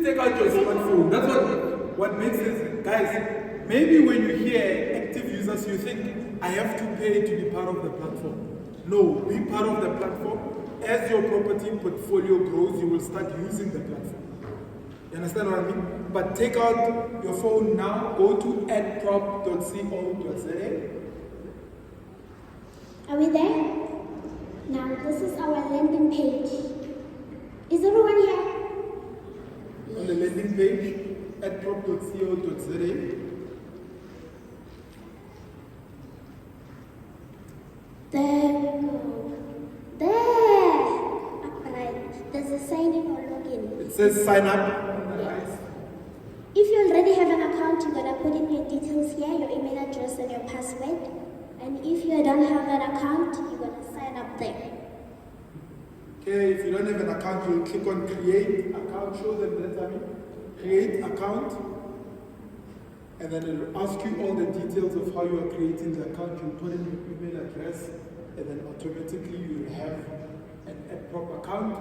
Please take out your smartphone. That's what makes it, guys. Maybe when you hear active users, you think I have to pay to be part of the platform. No, be part of the platform. As your property portfolio grows, you will start using the platform. You understand what I mean? But take out your phone now. Go to addprop.co.za. Are we there? Now this is our landing page. Is everyone here? On the landing page, addprop.co.za. There we go. There! Upright. There's a sign in or login. It says sign up on the right. If you already have an account, you're gonna put in your details here, your email address and your password. And if you don't have an account, you're gonna sign up there. Okay, if you don't have an account, you'll click on create account. Show them that, create account. And then it'll ask you all the details of how you are creating the account. You'll put in your email address, and then automatically you will have an AddProp account.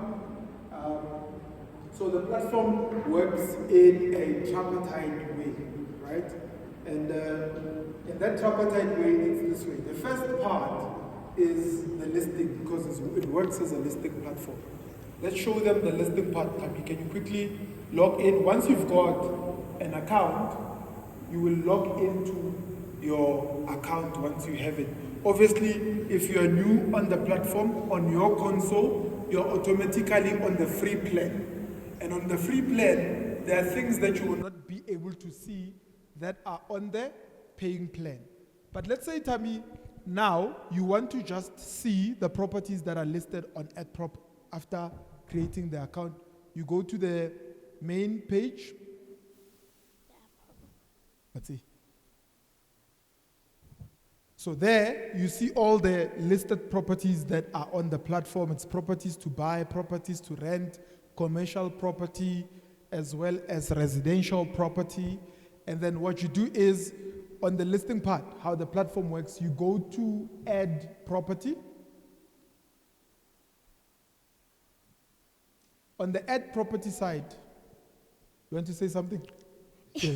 So the platform works in a tripartite way, right? And in that tripartite way, it's this way. The first part is the listing, because it works as a listing platform. Let's show them the listing part. Tami, can you quickly log in? Once you've got an account, you will log into your account once you have it. Obviously, if you are new on the platform, on your console, you're automatically on the free plan. And on the free plan, there are things that you will not be able to see that are on the paying plan. But let's say, Tami, now you want to just see the properties that are listed on AddProp after creating the account. You go to the main page. Let's see. So there you see all the listed properties that are on the platform. It's properties to buy, properties to rent, commercial property, as well as residential property. And then what you do is, on the listing part, how the platform works, you go to add property. On the add property side, you want to say something? Yeah. I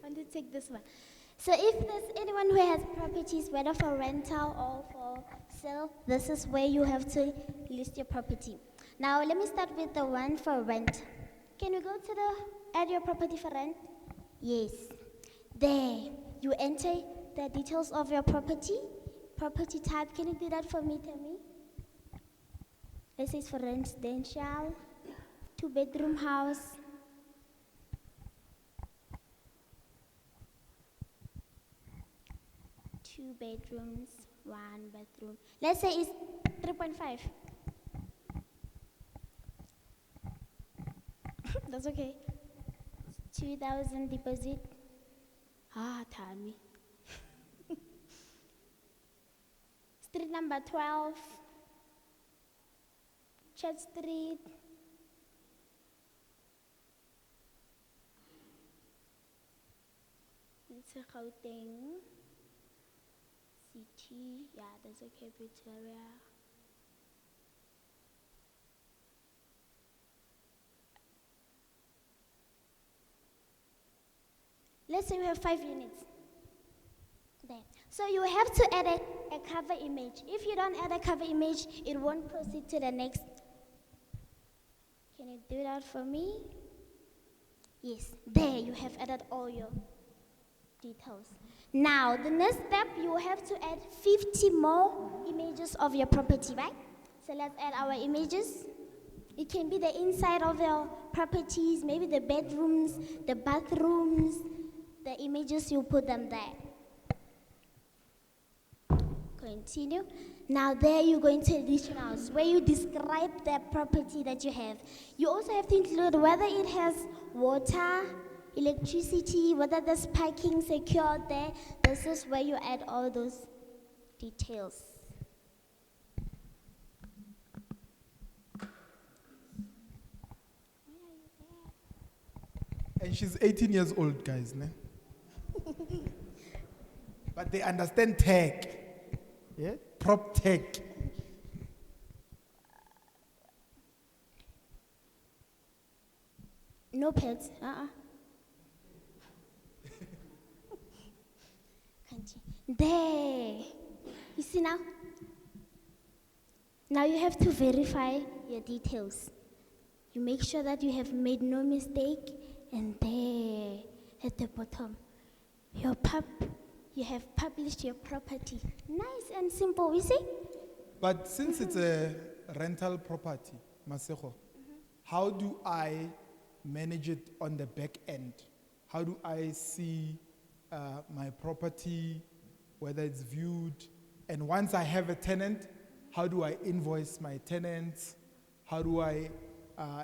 want to take this one. So if there's anyone who has properties, whether for rental or for sale, this is where you have to list your property. Now let me start with the one for rent. Can we go to the add your property for rent? Yes. There, you enter the details of your property type. Can you do that for me, Tammy? This is for residential, 2-bedroom house. Two bedrooms, 1 bedroom. Let's say it's 3.5. That's okay. 2,000 deposit. Tammy. Street number 12. Church Street. It's a Gauteng. City, yeah, that's a capital area. Let's say we have 5 units. There. So you have to add a cover image. If you don't add a cover image, it won't proceed to the next. Can you do that for me? Yes, there you have added all your details. Now, the next step, you have to add 50 more images of your property, right? So let's add our images. It can be the inside of your properties, maybe the bedrooms, the bathrooms, the images, you put them there. Continue. Now there you're going to additionals, where you describe the property that you have. You also have to include whether it has water, electricity, whether there's parking secured there. This is where you add all those details. And she's 18 years old, guys. Ne? But they understand tech. Yeah? Prop tech. No pets. There. You see now? Now you have to verify your details. You make sure that you have made no mistake, and there at the bottom, you have published your property. Nice and simple, you see? But since it's a rental property, Masego, how do I manage it on the back end? How do I see my property, whether it's viewed? And once I have a tenant, how do I invoice my tenants? How do I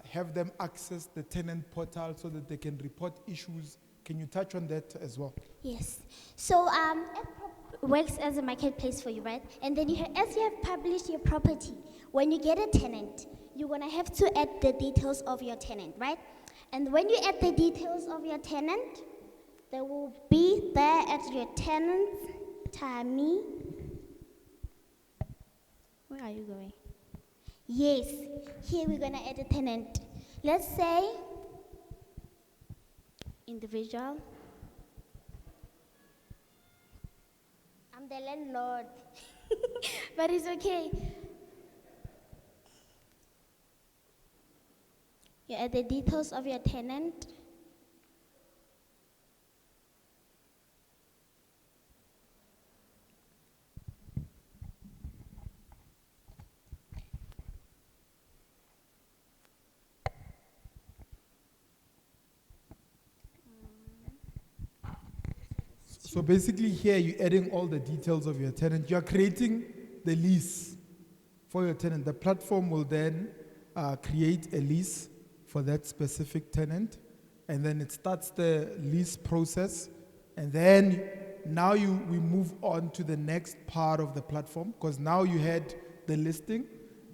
have them access the tenant portal so that they can report issues? Can you touch on that as well? Yes. So AddProp works as a marketplace for you, right? And then as you have published your property, when you get a tenant, you're gonna have to add the details of your tenant, right? And when you add the details of your tenant, they will be there at your tenant's Tammy. Where are you going? Yes, here we're gonna add a tenant. Let's say individual. I'm the landlord, but it's okay. You add the details of your tenant. So basically here you're adding all the details of your tenant. You're creating the lease for your tenant. The platform will then create a lease for that specific tenant, and then it starts the lease process, and then now we move on to the next part of the platform, because now you had the listing,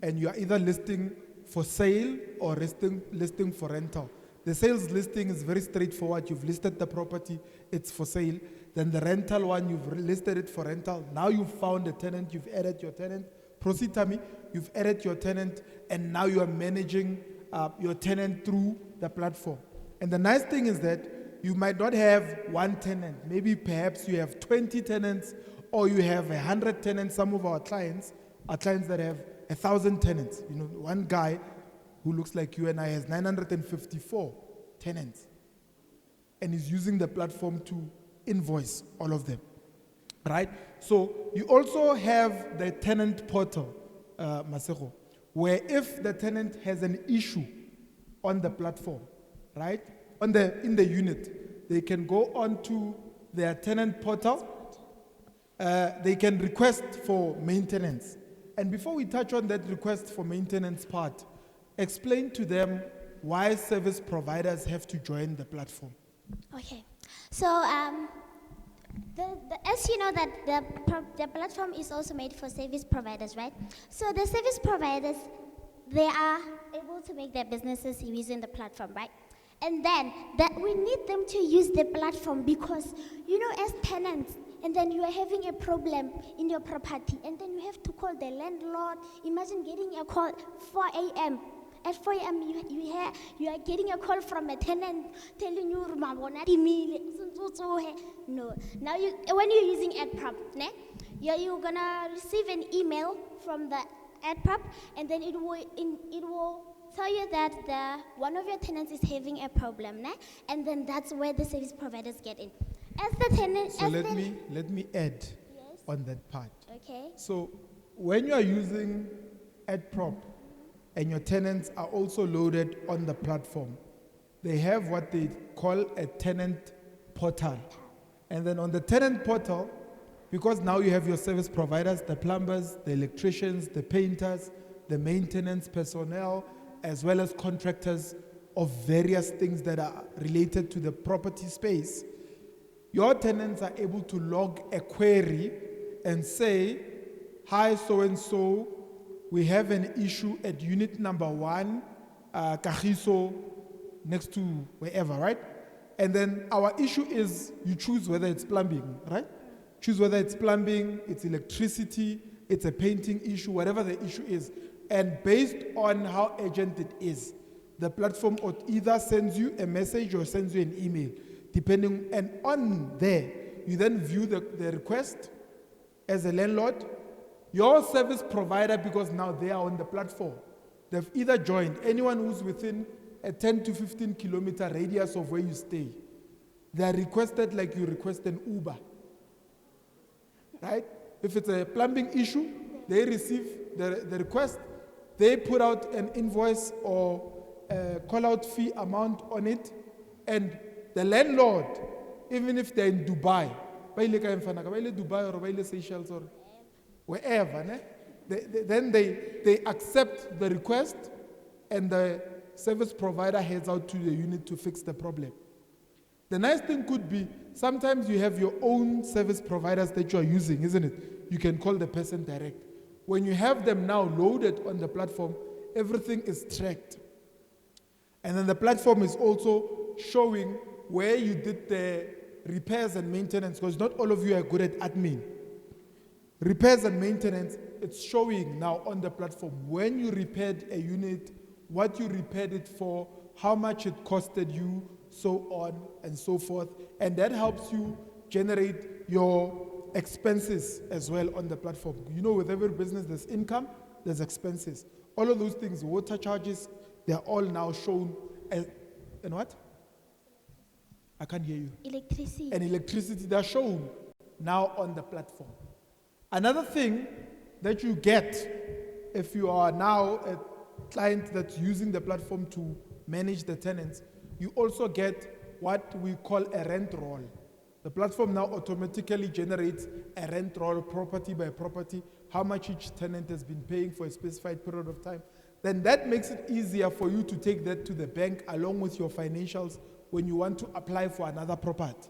and you are either listing for sale or listing for rental. The sales listing is very straightforward. You've listed the property, it's for sale. Then the rental one, you've listed it for rental. Now you've found a tenant, you've added your tenant. Proceed, Tammy. You've added your tenant, and now you are managing your tenant through the platform. And the nice thing is that you might not have one tenant. Maybe perhaps you have 20 tenants, or you have 100 tenants. Some of our clients are clients that have 1,000 tenants. You know, one guy who looks like you and I has 954 tenants, and is using the platform to invoice all of them, right? So you also have the tenant portal, Masego, where if the tenant has an issue on the platform, right, in the unit, they can go on to their tenant portal. They can request for maintenance. And before we touch on that request for maintenance part, explain to them why service providers have to join the platform. Okay, so as you know that the platform is also made for service providers, right? So the service providers, they are able to make their businesses using the platform, right? And then that we need them to use the platform because, you know, as tenants, and then you are having a problem in your property, and then you have to call the landlord. Imagine getting a call 4 a.m. At 4 a.m., you are getting a call from a tenant telling you, no. Now, when you're using AddProp, you're going to receive an email from the AddProp, and then it will tell you that one of your tenants is having a problem, and then that's where the service providers get in. As the tenant, so let me add on that part. Okay. So when you are using AddProp, and your tenants are also loaded on the platform, they have what they call a tenant portal. And then on the tenant portal, because now you have your service providers, the plumbers, the electricians, the painters, the maintenance personnel, as well as contractors of various things that are related to the property space, your tenants are able to log a query and say, hi, so-and-so, we have an issue at unit number 1, Kagiso, next to wherever, right? And then our issue is, you choose whether it's plumbing, right? Choose whether it's plumbing, it's electricity, it's a painting issue, whatever the issue is. And based on how urgent it is, the platform either sends you a message or sends you an email, depending, and on there, you then view the request as a landlord. Your service provider, because now they are on the platform, they've either joined anyone who's within a 10 to 15 kilometer radius of where you stay. They are requested like you request an Uber. Right? If it's a plumbing issue, they receive the request, they put out an invoice or a call-out fee amount on it, and the landlord, even if they're in Dubai, Dubai or Seychelles or wherever, then they accept the request, and the service provider heads out to the unit to fix the problem. The nice thing could be, sometimes you have your own service providers that you are using, isn't it? You can call the person direct. When you have them now loaded on the platform, everything is tracked. And then the platform is also showing where you did the repairs and maintenance, because not all of you are good at admin. Repairs and maintenance, it's showing now on the platform when you repaired a unit, what you repaired it for, how much it costed you, so on and so forth. And that helps you generate your expenses as well on the platform. You know, with every business, there's income, there's expenses. All of those things, water charges, they're all now shown as, and what? I can't hear you. Electricity. And electricity, they're shown now on the platform. Another thing that you get if you are now a client that's using the platform to manage the tenants, you also get what we call a rent roll. The platform now automatically generates a rent roll property by property, how much each tenant has been paying for a specified period of time. Then that makes it easier for you to take that to the bank along with your financials when you want to apply for another property.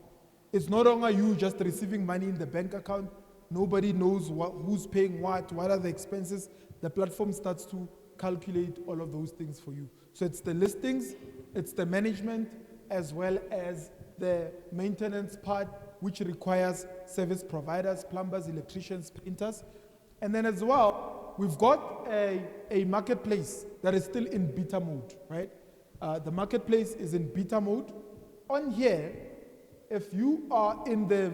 It's no longer you just receiving money in the bank account. Nobody knows who's paying what are the expenses. The platform starts to calculate all of those things for you. So it's the listings, it's the management, as well as the maintenance part, which requires service providers, plumbers, electricians, painters. And then as well, we've got a marketplace that is still in beta mode, right? The marketplace is in beta mode. On here, if you are in the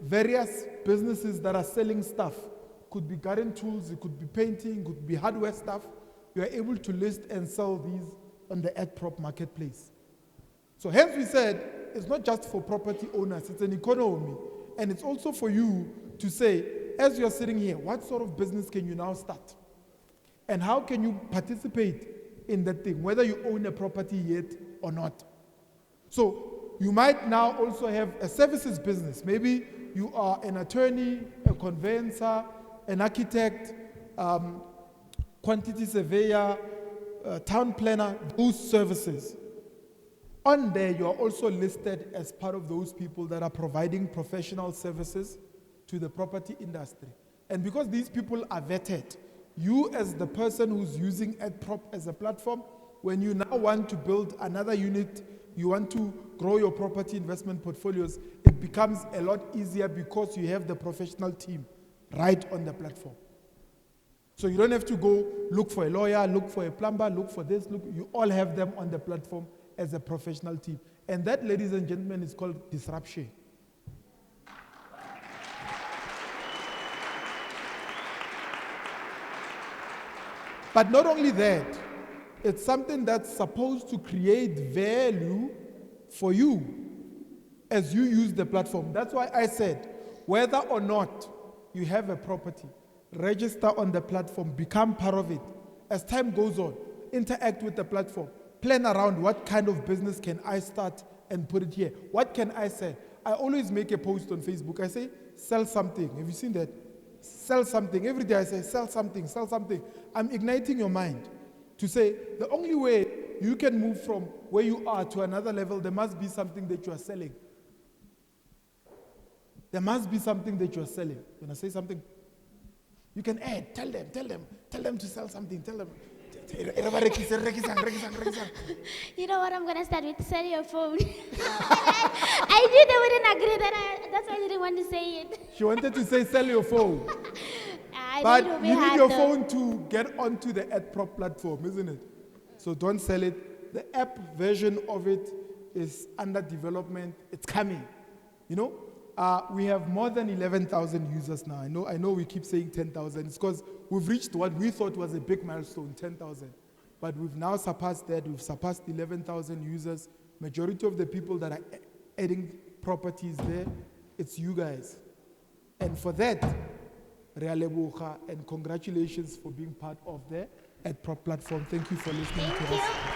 various businesses that are selling stuff, could be garden tools, it could be painting, could be hardware stuff, you are able to list and sell these on the AddProp marketplace. So hence we said, it's not just for property owners, it's an economy. And it's also for you to say, as you're sitting here, what sort of business can you now start? And how can you participate in that thing, whether you own a property yet or not? So you might now also have a services business. Maybe you are an attorney, a conveyancer, an architect, quantity surveyor, town planner, those services. On there, you are also listed as part of those people that are providing professional services to the property industry. And because these people are vetted, you as the person who's using AddProp as a platform, when you now want to build another unit, you want to grow your property investment portfolios, it becomes a lot easier because you have the professional team right on the platform. So you don't have to go look for a lawyer, look for a plumber, look for this, you all have them on the platform as a professional team. And that, ladies and gentlemen, is called disruption. But not only that, it's something that's supposed to create value for you as you use the platform. That's why I said, whether or not you have a property, register on the platform, become part of it. As time goes on, interact with the platform. Plan around what kind of business can I start and put it here. What can I sell? I always make a post on Facebook. I say, sell something. Have you seen that? Sell something. Every day I say, sell something, sell something. I'm igniting your mind to say, the only way you can move from where you are to another level, there must be something that you are selling. There must be something that you are selling. When I say something, you can add, tell them to sell something, tell them. You know what I'm going to start with? Sell your phone. I knew they wouldn't agree, that's why I didn't want to say it. She wanted to say sell your phone. But you need your phone to get onto the AddProp platform, isn't it? So don't sell it, the app version of it is under development. It's coming. You know, we have more than 11,000 users now. I know we keep saying 10,000. It's because we've reached what we thought was a big milestone, 10,000. But we've now surpassed that. We've surpassed 11,000 users. Majority of the people that are adding properties there, it's you guys. And for that, Re a leboga, and congratulations for being part of the AddProp platform. Thank you for listening to us.